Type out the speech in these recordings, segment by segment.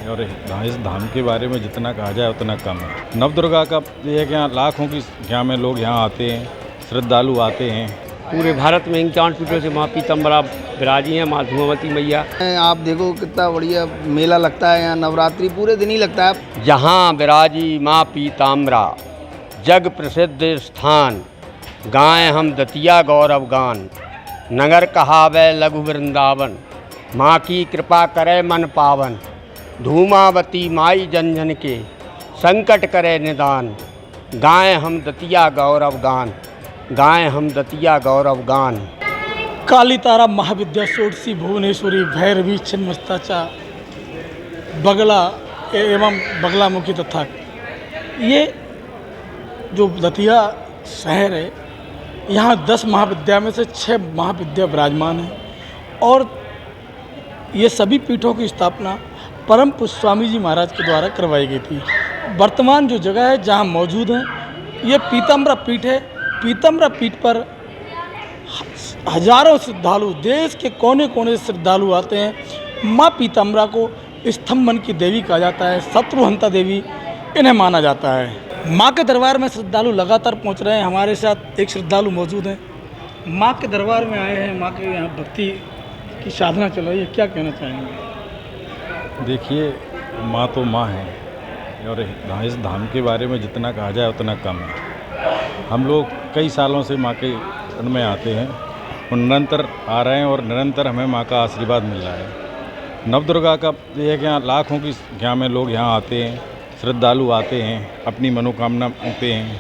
और इस धाम के बारे में जितना कहा जाए उतना कम है। नवदुर्गा का ये है कि यहाँ लाखों की संख्या में लोग यहाँ आते हैं, श्रद्धालु आते हैं। पूरे भारत में 51 पीठों से माँ पीताम्बरा विराजी हैं, माँ धूमावती मैया। आप देखो कितना बढ़िया मेला लगता है यहाँ, नवरात्रि पूरे दिन ही लगता है। जहाँ विराजी माँ पीताम्बरा जग प्रसिद्ध स्थान, गाएं हम दतिया गौरव गान। नगर कहावै लघु वृंदावन, माँ की कृपा करे मन पावन। धूमावती माई जन जन के, संकट करे निदान। गाएं हम दतिया गौरव गान, गाएं हम दतिया गौरव गान। काली तारा महाविद्या षोडशी भुवनेश्वरी भैरवी छिन्नमस्ताचा बगला एवं बगलामुखी तथा ये जो दतिया शहर है, यहाँ 10 महाविद्या में से 6 महाविद्या विराजमान हैं और ये सभी पीठों की स्थापना परम पूज्य स्वामी जी महाराज के द्वारा करवाई गई थी। वर्तमान जो जगह है जहाँ मौजूद हैं, ये पीताम्बरा पीठ है। पीताम्बरा पीठ पर हजारों श्रद्धालु, देश के कोने कोने से श्रद्धालु आते हैं। माँ पीताम्बरा को स्तंभन की देवी कहा जाता है, शत्रुहंता देवी इन्हें माना जाता है। माँ के दरबार में श्रद्धालु लगातार पहुँच रहे हैं। हमारे साथ एक श्रद्धालु मौजूद हैं, माँ के दरबार में आए हैं, माँ के यहाँ भक्ति की साधना चल रही है, क्या कहना चाहेंगे? देखिए, माँ तो माँ है और इस धाम के बारे में जितना कहा जाए उतना कम है। हम लोग कई सालों से माँ के शरण में आते हैं और निरंतर आ रहे हैं और निरंतर हमें माँ का आशीर्वाद मिल रहा है। नवदुर्गा का ये है कि यहाँ लाखों की संख्या में लोग यहाँ आते हैं, श्रद्धालु आते हैं, अपनी मनोकामना मांगते हैं,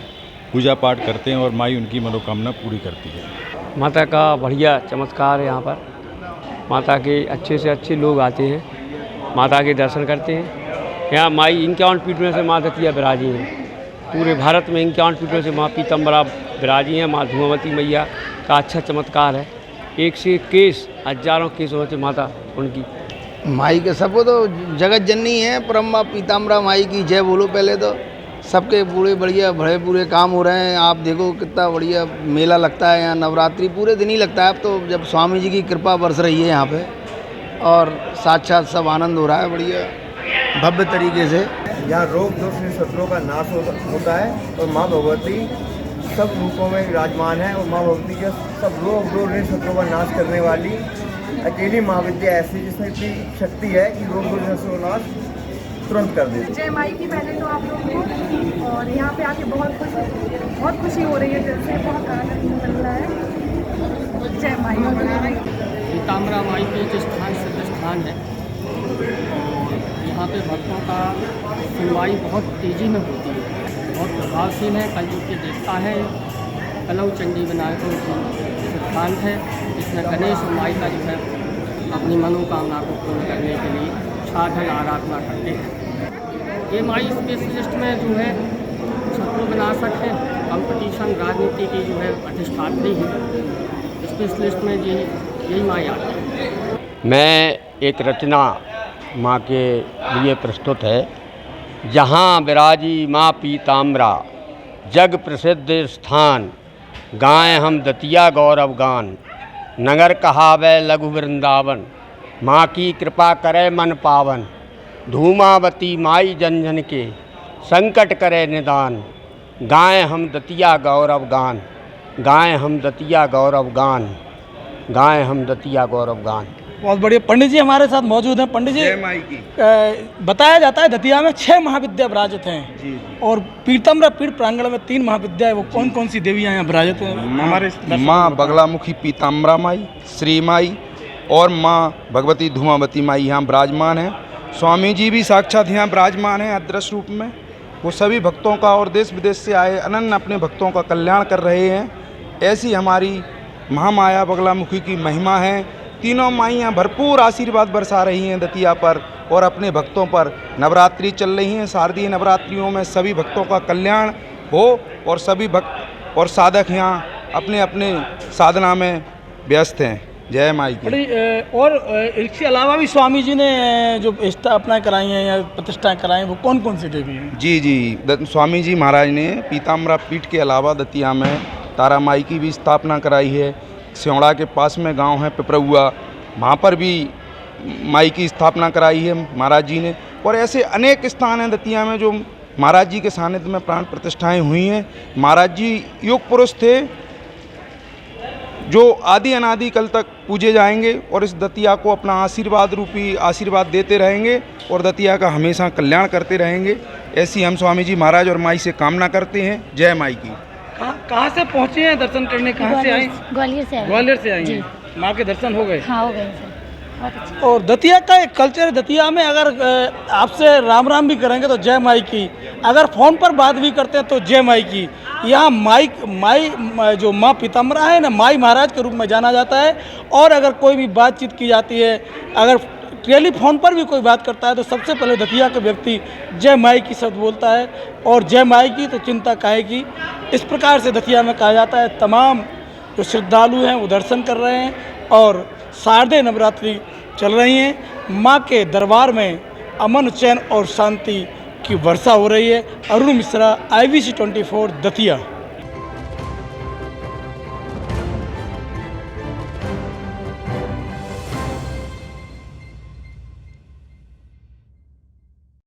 पूजा पाठ करते हैं और माई उनकी मनोकामना पूरी करती है। माता का बढ़िया चमत्कार है। यहाँ पर माता के अच्छे से अच्छे लोग आते हैं, माता के दर्शन करते हैं। यहाँ माई 51 पीठों में से माँ दतिया विराजी हैं। पूरे भारत में 51 पीठों से माँ पीताम्बरा विराजी हैं, माँ धूमावती मैया का अच्छा चमत्कार है। एक से एक केस, हजारों केस होते माता उनकी। माई के सबको तो जगत जननी है, परम माँ पीताम्बरा माई की जय बोलो। पहले तो सबके पूरे बढ़िया बड़े पूरे काम हो रहे हैं। आप देखो कितना बढ़िया मेला लगता है यहाँ, नवरात्रि पूरे दिन ही लगता है। अब तो जब स्वामी जी की कृपा बरस रही है यहाँ पे और साक्षात सब आनंद हो रहा है बढ़िया भव्य तरीके से। यहाँ रोग दोष शत्रुओं का नाश होता है और माँ भगवती सब रूपों में विराजमान है और माँ भगवती के सब रोग दोष शत्रुओं का नाश करने वाली अकेली महाविद्या ऐसी जिसमें इतनी शक्ति है कि रोग दोष शत्रुओं का नाश तुरंत कर देती है। जय माई की पहले तो आप लोगों को, और यहाँ पे आके बहुत खुशी हो रही है, जैसे बहुत आनंद मिल रहा है। जय माई। पीताम्बरा माई के जो स्थान सिद्ध स्थान है, यहाँ पे भक्तों का सुनवाई बहुत तेज़ी में होती है, बहुत प्रभावशील है। कलयुग के देवता है, कलौ चंडी विनायकों की सिद्धांत है। इसमें गणेश और माई का जो है अपनी मनोकामना को पूर्ण करने के लिए साधन आराधना करते हैं। ये माई स्पेशलिस्ट में जो है शत्रु विनाशक है, कंपटीशन राजनीति की जो है अधिष्ठात्री है। स्पेशलिस्ट में यही माई आती है। मैं एक रचना माँ के लिए प्रस्तुत है। जहाँ विराजी माँ पीताम्बरा जग प्रसिद्ध स्थान, गाएं हम दतिया गौरव गान। नगर कहावै लघु वृंदावन, माँ की कृपा करे मन पावन। धूमावती माई जन जन के, संकट करे निदान। गाएं हम दतिया गौरव गान, गाएं हम दतिया गौरव गान, गाएं हम दतिया गौरव गान। बहुत बढ़िया। पंडित जी हमारे साथ मौजूद हैं। पंडित जी, बताया जाता है दतिया में 6 महाविद्या विराजित हैं जी। और पीताम्बरा पीठ प्रांगण में 3 महाविद्या है। वो कौन कौन सी देवियाँ यहाँ विराजित हैं? हमारे माँ बगलामुखी पीताम्बरा माई, श्री माई और माँ भगवती धूमावती माई यहाँ विराजमान है। स्वामी जी भी साक्षात यहाँ विराजमान हैं अदृश्य रूप में। वो सभी भक्तों का और देश विदेश से आए अनन्य अपने भक्तों का कल्याण कर रहे हैं। ऐसी हमारी महामाया बगलामुखी की महिमा है। तीनों माइयाँ भरपूर आशीर्वाद बरसा रही हैं दतिया पर और अपने भक्तों पर। नवरात्रि चल रही हैं, शारदीय नवरात्रियों में सभी भक्तों का कल्याण हो और सभी भक्त और साधक यहाँ अपने अपने साधना में व्यस्त हैं। जय माई की। और इसके अलावा भी स्वामी जी ने जो स्थापना कराई हैं या प्रतिष्ठा कराई हैं, वो कौन कौन सी देवी हैं? जी, स्वामी जी महाराज ने पीताम्बरा पीठ के अलावा दतिया में तारा माई की भी स्थापना कराई है। सियोड़ा के पास में गांव है पिपरौआ, वहाँ पर भी माई की स्थापना कराई है महाराज जी ने। और ऐसे अनेक स्थान हैं दतिया में जो महाराज जी के सानिध्य में प्राण प्रतिष्ठाएं हुई हैं। महाराज जी युग पुरुष थे जो आदि अनादि कल तक पूजे जाएंगे और इस दतिया को अपना आशीर्वाद रूपी आशीर्वाद देते रहेंगे और दतिया का हमेशा कल्याण करते रहेंगे। ऐसी हम स्वामी जी महाराज और माई से कामना करते हैं। जय माई की। कहाँ से पहुँचे हैं दर्शन करने, कहाँ से आए? ग्वालियर से आए। ग्वालियर से आए हैं। माँ के दर्शन हो गए? हाँ, हो गए सर, बहुत अच्छा। और दतिया का एक कल्चर है, दतिया में अगर आपसे राम राम भी करेंगे तो जय माई की, अगर फ़ोन पर बात भी करते हैं तो जय माई की। यहाँ माई जो माँ पीताम्बरा है ना, माई महाराज के रूप में जाना जाता है। और अगर कोई भी बातचीत की जाती है, अगर टेलीफोन पर भी कोई बात करता है तो सबसे पहले दतिया का व्यक्ति जय माई की शब्द बोलता है। और जय माई की तो चिंता काहे की, इस प्रकार से दतिया में कहा जाता है। तमाम जो श्रद्धालु हैं वो दर्शन कर रहे हैं और शारदीय नवरात्रि चल रही हैं। माँ के दरबार में अमन, चैन और शांति की वर्षा हो रही है। अरुण मिश्रा, IBC 24 दतिया।